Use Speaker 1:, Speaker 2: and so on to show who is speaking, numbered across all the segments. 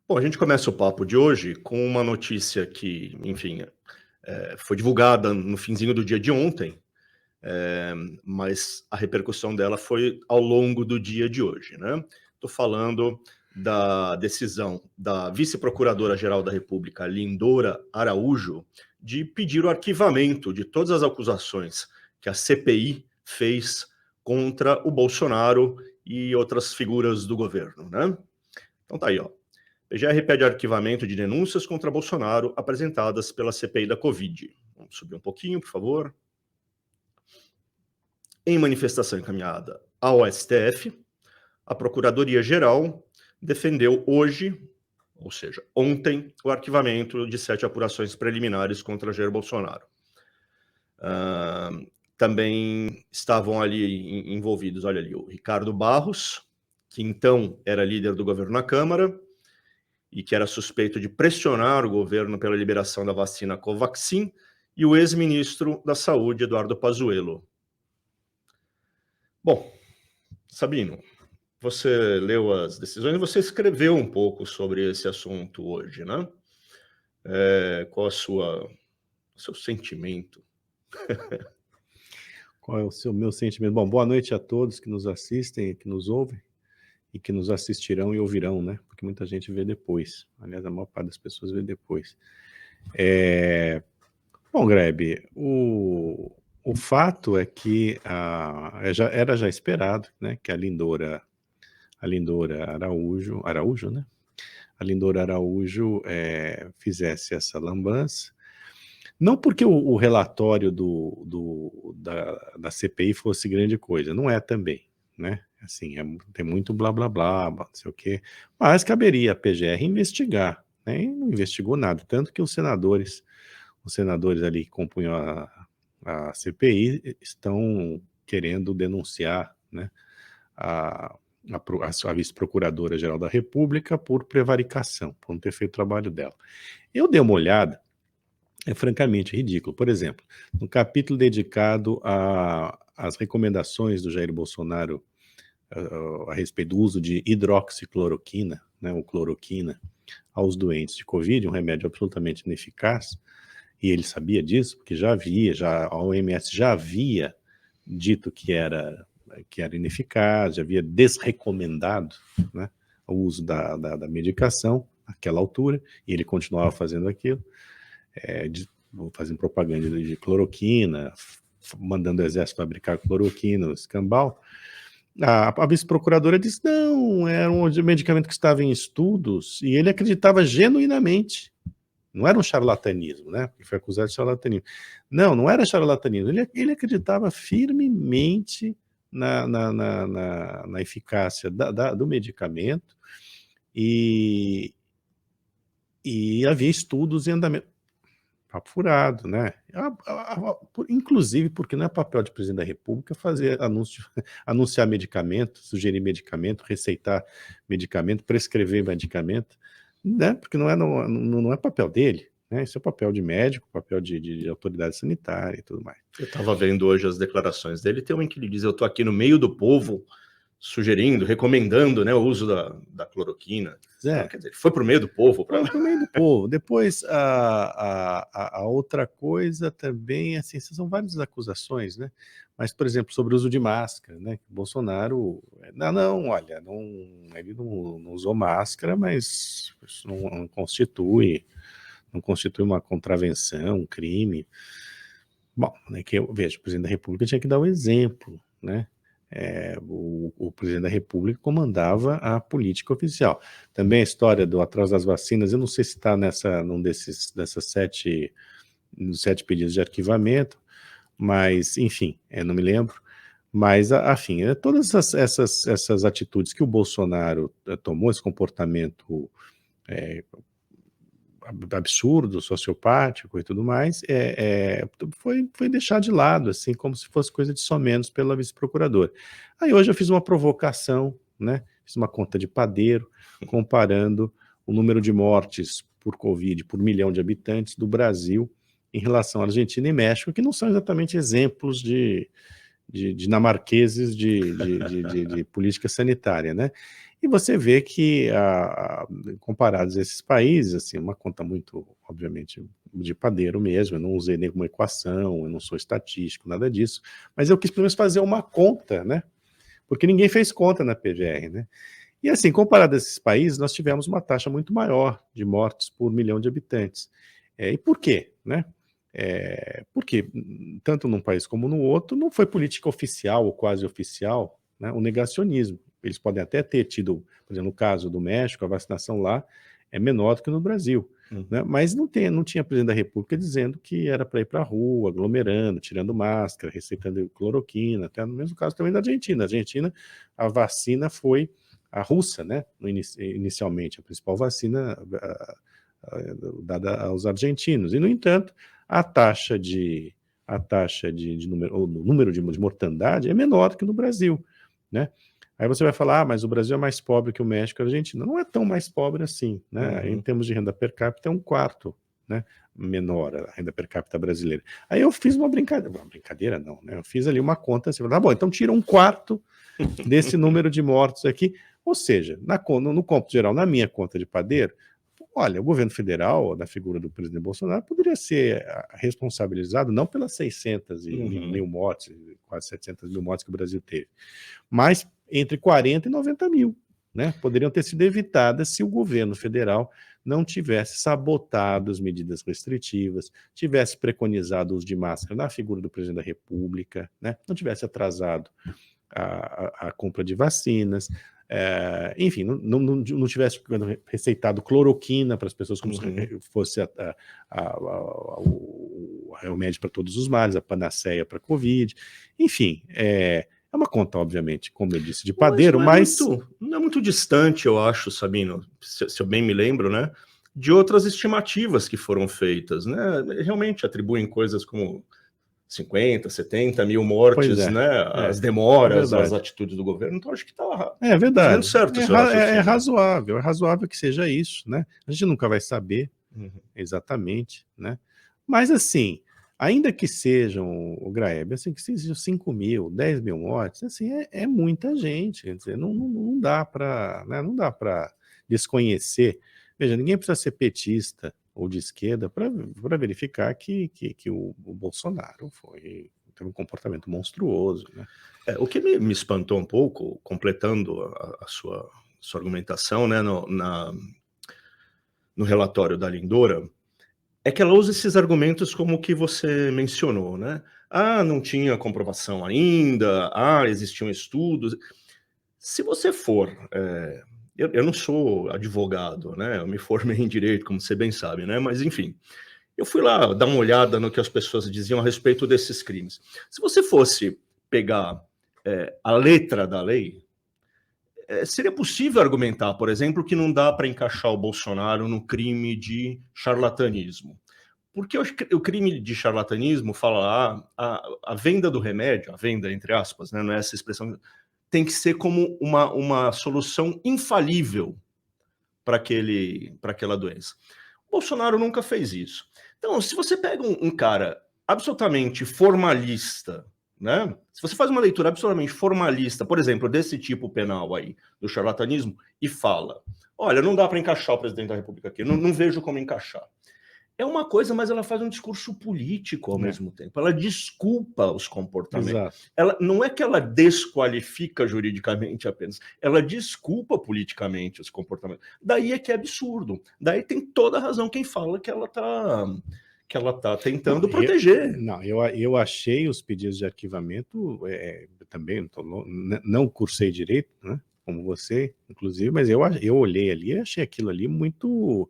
Speaker 1: Bom, a gente começa o papo de hoje com uma notícia que, enfim, foi divulgada no finzinho do dia de ontem, eh, mas a repercussão dela foi ao longo do dia de hoje, né. Estou falando da decisão da vice-procuradora-geral da República, Lindora Araújo, de pedir o arquivamento de todas as acusações que a CPI fez contra o Bolsonaro e outras figuras do governo, né. Então tá aí, ó. PGR pede arquivamento de denúncias contra Bolsonaro apresentadas pela CPI da Covid. Vamos subir um pouquinho, por favor. Em manifestação encaminhada ao STF, a Procuradoria-Geral defendeu hoje, ou seja, ontem, o arquivamento de 7 apurações preliminares contra Jair Bolsonaro. Também estavam ali envolvidos, olha ali, o Ricardo Barros, que então era líder do governo na Câmara, e que era suspeito de pressionar o governo pela liberação da vacina Covaxin, e o ex-ministro da Saúde, Eduardo Pazuello. Bom, Sabino, você leu as decisões e você escreveu um pouco sobre esse assunto hoje, né? Qual o seu sentimento?
Speaker 2: Qual é o meu sentimento? Bom, boa noite a todos que nos assistem, que nos ouvem e que nos assistirão e ouvirão, né? Porque muita gente vê depois. Aliás, a maior parte das pessoas vê depois. Bom, Grebe, o fato é que era já esperado, né, que a Lindora Araújo, né? A Lindora Araújo fizesse essa lambança. Não porque o relatório da CPI fosse grande coisa, não é também, né? Assim, tem muito blá blá blá, não sei o quê, mas caberia a PGR investigar, né? E não investigou nada, tanto que os senadores ali que compunham a CPI estão querendo denunciar, né, a vice-procuradora-geral da República por prevaricação, por não ter feito o trabalho dela. Eu dei uma olhada, é francamente ridículo. Por exemplo, no capítulo dedicado às recomendações do Jair Bolsonaro a respeito do uso de hidroxicloroquina, né, ou cloroquina, aos doentes de Covid, um remédio absolutamente ineficaz, e ele sabia disso, porque a OMS já havia dito que era ineficaz, já havia desrecomendado, né, o uso da medicação naquela altura, e ele continuava fazendo aquilo. Fazendo propaganda de cloroquina, mandando o exército fabricar cloroquina, escambau. A vice-procuradora disse, não, era um medicamento que estava em estudos, e ele acreditava genuinamente. Não era um charlatanismo, né? Ele foi acusado de charlatanismo. Não era charlatanismo. Ele acreditava firmemente na eficácia do medicamento, e havia estudos em andamento. Papo furado, né? Inclusive porque não é papel de presidente da República fazer anunciar medicamento, sugerir medicamento, receitar medicamento, prescrever medicamento, né? Porque não é papel dele, né? Isso é papel de médico, papel de autoridade sanitária e tudo mais.
Speaker 1: Eu estava vendo hoje as declarações dele, tem uma em que ele diz, eu estou aqui no meio do povo, sugerindo, recomendando, né, o uso da cloroquina. Então, quer dizer, ele foi para o meio do povo.
Speaker 2: Foi para o meio do povo. Depois, a outra coisa também, assim, são várias acusações, né? Mas, por exemplo, sobre o uso de máscara, né? Bolsonaro, olha, ele não usou máscara, mas isso não constitui uma contravenção, um crime. Bom, né, que eu vejo, o presidente da República tinha que dar o exemplo, né? O presidente da República comandava a política oficial. Também a história do atraso das vacinas, eu não sei se está num dessas 7 pedidos de arquivamento, mas, enfim, não me lembro. Mas, enfim, todas essas atitudes que o Bolsonaro tomou, esse comportamento absurdo, sociopático e tudo mais, foi deixado de lado, assim, como se fosse coisa de somenos pela vice-procuradora. Aí hoje eu fiz uma provocação, né, fiz uma conta de padeiro, comparando o número de mortes por Covid por 1 milhão de habitantes do Brasil em relação à Argentina e México, que não são exatamente exemplos de dinamarqueses de política sanitária, né? E você vê que, comparados a esses países, assim, uma conta muito, obviamente, de padeiro mesmo, eu não usei nenhuma equação, eu não sou estatístico, nada disso, mas eu quis pelo menos fazer uma conta, né? Porque ninguém fez conta na PGR, né? E assim, comparado a esses países, nós tivemos uma taxa muito maior de mortes por milhão de habitantes. E por quê, né? Porque tanto num país como no outro, não foi política oficial ou quase oficial, né, o negacionismo. Eles podem até ter tido, por exemplo, no caso do México, a vacinação lá é menor do que no Brasil, né, mas não tinha presidente da República dizendo que era para ir para a rua, aglomerando, tirando máscara, receitando cloroquina, até no mesmo caso também da Argentina. Na Argentina, a vacina foi a russa, né, inicialmente, a principal vacina dada aos argentinos. E, no entanto, a taxa de o número de mortandade é menor do que no Brasil, né? Aí você vai falar, mas o Brasil é mais pobre que o México e a Argentina. Não é tão mais pobre assim, né? Em termos de renda per capita, é um quarto, né, menor a renda per capita brasileira. Aí eu fiz uma brincadeira não, né? Eu fiz ali uma conta, assim, tá bom, então tira um quarto desse número de mortos aqui, ou seja, no cômputo geral, na minha conta de padeiro, olha, o governo federal, na figura do presidente Bolsonaro, poderia ser responsabilizado não pelas 600 mil mortes, quase 700 mil mortes que o Brasil teve, mas entre 40 e 90 mil, né? Poderiam ter sido evitadas se o governo federal não tivesse sabotado as medidas restritivas, tivesse preconizado o uso de máscara na figura do presidente da República, né? Não tivesse atrasado a compra de vacinas, enfim, não tivesse receitado cloroquina para as pessoas como se fosse o remédio para todos os males, a panaceia para a Covid, enfim, é uma conta, obviamente, como eu disse, de padeiro, mas...
Speaker 1: Não é muito distante, eu acho, Sabino, se eu bem me lembro, né, de outras estimativas que foram feitas, né, realmente atribuem coisas como 50, 70 mil mortes, né, as demoras, as atitudes do governo, então acho que está
Speaker 2: verdade.
Speaker 1: fazendo certo o seu raciocínio.
Speaker 2: É razoável que seja isso, né? A gente nunca vai saber exatamente, né? Mas assim, ainda que sejam, o Graeb, assim, que sejam 5 mil, 10 mil mortes, assim, é muita gente, quer dizer, não dá para, né, não dá para desconhecer. Veja, ninguém precisa ser petista ou de esquerda para verificar que o Bolsonaro teve um comportamento monstruoso, né?
Speaker 1: O que me espantou um pouco, completando a sua argumentação, né, no relatório da Lindora, é que ela usa esses argumentos como o que você mencionou, né? Ah, não tinha comprovação ainda, existiam estudos. Se você for... eu não sou advogado, né? Eu me formei em Direito, como você bem sabe, né? Mas, enfim, eu fui lá dar uma olhada no que as pessoas diziam a respeito desses crimes. Se você fosse pegar a letra da lei, seria possível argumentar, por exemplo, que não dá para encaixar o Bolsonaro no crime de charlatanismo. Porque o crime de charlatanismo fala lá, a venda do remédio, a venda entre aspas, né, não é essa expressão, tem que ser como uma solução infalível para aquela doença. O Bolsonaro nunca fez isso. Então, se você pega um cara absolutamente formalista, né? Se você faz uma leitura absolutamente formalista, por exemplo, desse tipo penal aí, do charlatanismo, e fala, olha, não dá para encaixar o presidente da República aqui, não vejo como encaixar. É uma coisa, mas ela faz um discurso político ao mesmo tempo. Ela desculpa os comportamentos.
Speaker 2: Exato.
Speaker 1: Ela, não é que ela desqualifica juridicamente apenas, ela desculpa politicamente os comportamentos. Daí é que é absurdo. Daí tem toda a razão quem fala que ela está tentando proteger.
Speaker 2: Eu achei os pedidos de arquivamento, também não cursei direito, né, como você, inclusive, mas eu olhei ali e achei aquilo ali muito...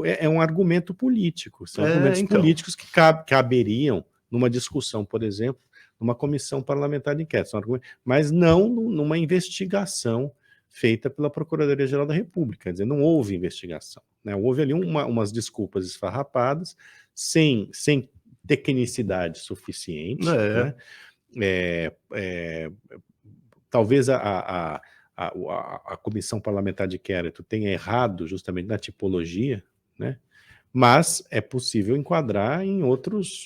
Speaker 2: É um argumento político, são argumentos políticos que caberiam numa discussão, por exemplo, numa comissão parlamentar de inquérito, mas não numa investigação feita pela Procuradoria-Geral da República, quer dizer, não houve investigação, né? Houve ali umas desculpas esfarrapadas, sem tecnicidade suficiente, né? Talvez a comissão parlamentar de inquérito tenha errado justamente na tipologia, né? Mas é possível enquadrar em outros,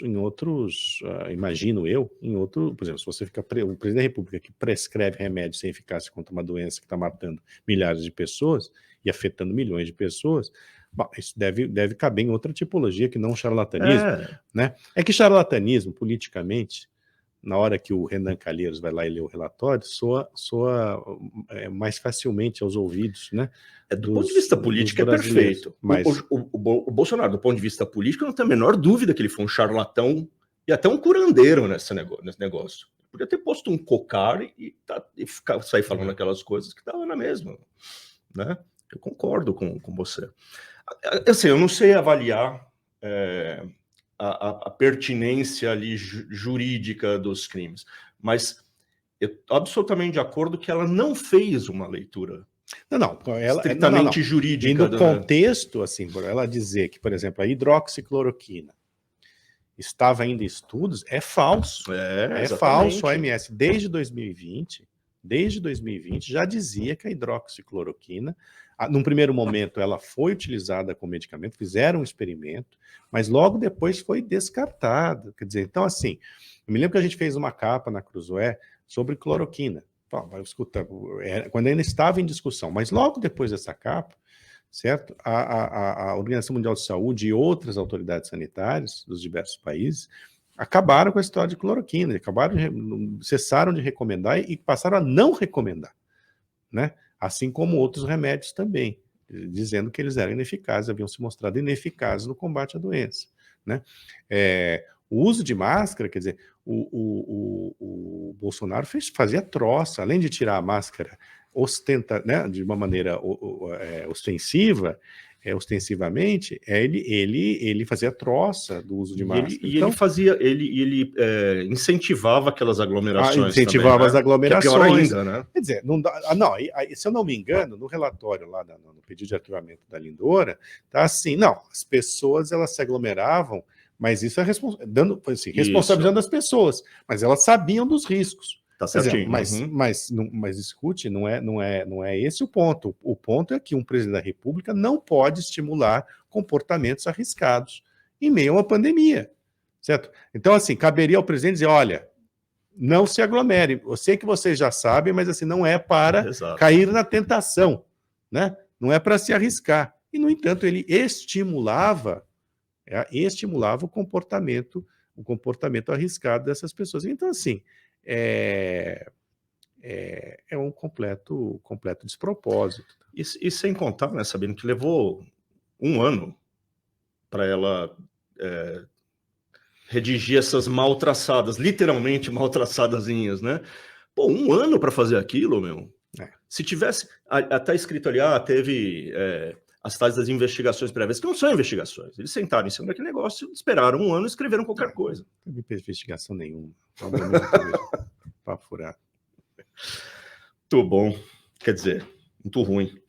Speaker 2: imagino eu, por exemplo, se você fica, o presidente da República que prescreve remédio sem eficácia contra uma doença que está matando milhares de pessoas e afetando milhões de pessoas, bom, isso deve caber em outra tipologia que não charlatanismo, né? É que charlatanismo, politicamente, na hora que o Renan Calheiros vai lá e lê o relatório, soa mais facilmente aos ouvidos, né?
Speaker 1: Do ponto de vista político é perfeito.
Speaker 2: Mas
Speaker 1: o Bolsonaro, do ponto de vista político, não tem a menor dúvida que ele foi um charlatão e até um curandeiro nesse negócio. Podia ter posto um cocar e sair falando aquelas coisas que estavam na mesma, né? Eu concordo com você. Assim, eu não sei avaliar a pertinência ali jurídica dos crimes, mas eu estou absolutamente de acordo que ela não fez uma leitura estritamente jurídica.
Speaker 2: E no contexto, assim, ela dizer que, por exemplo, a hidroxicloroquina estava ainda em estudos, é falso. É falso. A OMS, desde 2020, já dizia que a hidroxicloroquina, num primeiro momento, ela foi utilizada como medicamento, fizeram um experimento, mas logo depois foi descartada. Quer dizer, então, assim, eu me lembro que a gente fez uma capa na Cruzoé sobre cloroquina. Escuta, quando ainda estava em discussão, mas logo depois dessa capa, certo? A Organização Mundial de Saúde e outras autoridades sanitárias dos diversos países acabaram com a história de cloroquina, cessaram de recomendar e passaram a não recomendar, né? Assim como outros remédios também, dizendo que eles eram ineficazes, haviam se mostrado ineficazes no combate à doença, né? O uso de máscara, quer dizer, o Bolsonaro fazia troça, além de tirar a máscara né, de uma maneira ostensivamente, ele fazia troça do uso de máscara.
Speaker 1: Então, ele incentivava aquelas aglomerações.
Speaker 2: Incentivava
Speaker 1: também,
Speaker 2: as aglomerações.
Speaker 1: Que é pior ainda, né?
Speaker 2: Quer dizer, se eu não me engano, no relatório lá, no pedido de arquivamento da Lindora, tá assim, não, as pessoas elas se aglomeravam, mas isso é responsabilizando as pessoas, mas elas sabiam dos riscos.
Speaker 1: Tá certinho.
Speaker 2: Mas escute, não é esse o ponto. O ponto é que um presidente da República não pode estimular comportamentos arriscados em meio a uma pandemia, certo? Então, assim, caberia ao presidente dizer, olha, não se aglomere. Eu sei que vocês já sabem, mas assim, não é para cair na tentação, né? Não é para se arriscar. E, no entanto, ele estimulava o comportamento arriscado dessas pessoas. Então, assim, é um completo despropósito.
Speaker 1: E sem contar, né, Sabino, que levou um ano para ela redigir essas mal traçadas, literalmente mal traçadazinhas, né? Pô, um ano para fazer aquilo, meu. Se tivesse até escrito ali, teve as tais das investigações prévias, que não são investigações. Eles sentaram em cima daquele negócio, esperaram um ano e escreveram qualquer coisa.
Speaker 2: Não teve investigação nenhuma. Para furar.
Speaker 1: Muito bom. Quer dizer, muito ruim.